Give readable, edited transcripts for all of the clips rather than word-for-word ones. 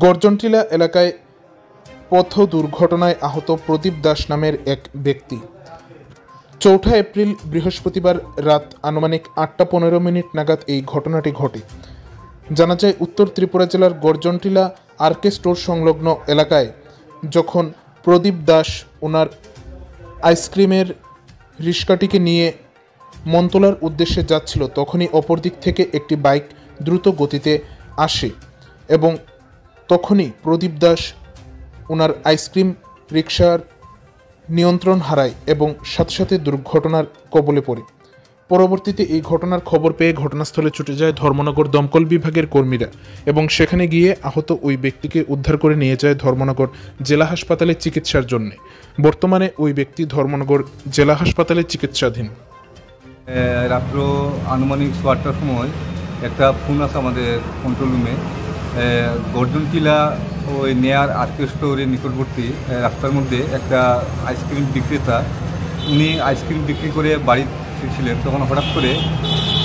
গর্জনটিলা এলাকায় পথ দুর্ঘটনায় আহত প্রদীপ দাস নামের এক ব্যক্তি। ৪ এপ্রিল বৃহস্পতিবার রাত আনুমানিক ৮টা ১৫ মিনিট নাগাদ এই ঘটনাটি ঘটে। জানা যায়, উত্তর ত্রিপুরা জেলার গর্জনটিলা আরকে স্টোর সংলগ্ন এলাকায় যখন প্রদীপ দাস ওনার আইসক্রিমের রিস্কাটিকে নিয়ে মনতলার উদ্দেশ্যে যাচ্ছিল, তখনই অপর দিক থেকে একটি বাইক দ্রুত গতিতে আসে এবং তখনই প্রদীপ দাস ওনার আইসক্রিম রিকশার নিয়ন্ত্রণ হারায় এবং সাথে সাথে দুর্ঘটনার কবলে পড়ে। পরবর্তীতে এই ঘটনার খবর পেয়ে ঘটনাস্থলে ছুটে যায় ধর্মনগর দমকল বিভাগের কর্মীরা এবং সেখানে গিয়ে আহত ওই ব্যক্তিকে উদ্ধার করে নিয়ে যায় ধর্মনগর জেলা হাসপাতালে চিকিৎসার জন্য। বর্তমানে ওই ব্যক্তি ধর্মনগর জেলা হাসপাতালে চিকিৎসাধীন। রাত্র আনুমানিক 8টার সময় একটা ফোন আসে আমাদের কন্ট্রোল রুমে। গর্জনটিলা ওই নেয়ার আরকে স্টোরের নিকটবর্তী রাস্তার মধ্যে একটা আইসক্রিম বিক্রেতা, উনি আইসক্রিম বিক্রি করে বাড়ি ফিরছিলেন, তখন হঠাৎ করে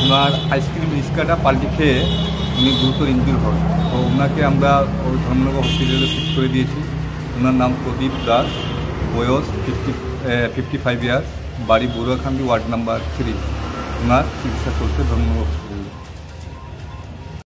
ওনার আইসক্রিম রিস্কাটা পাল্টি খেয়ে উনি গুরুতর ইনজুর হন। তো ওনাকে আমরা ওই ধর্মনগর হসপিটালে শিফট করে দিয়েছি। ওনার নাম প্রদীপ দাস, বয়স 55 ইয়ার্স, বাড়ি বড়ুয়াখান্দি, ওয়ার্ড নাম্বার 3। ওনার চিকিৎসা চলছে ধর্মনগর।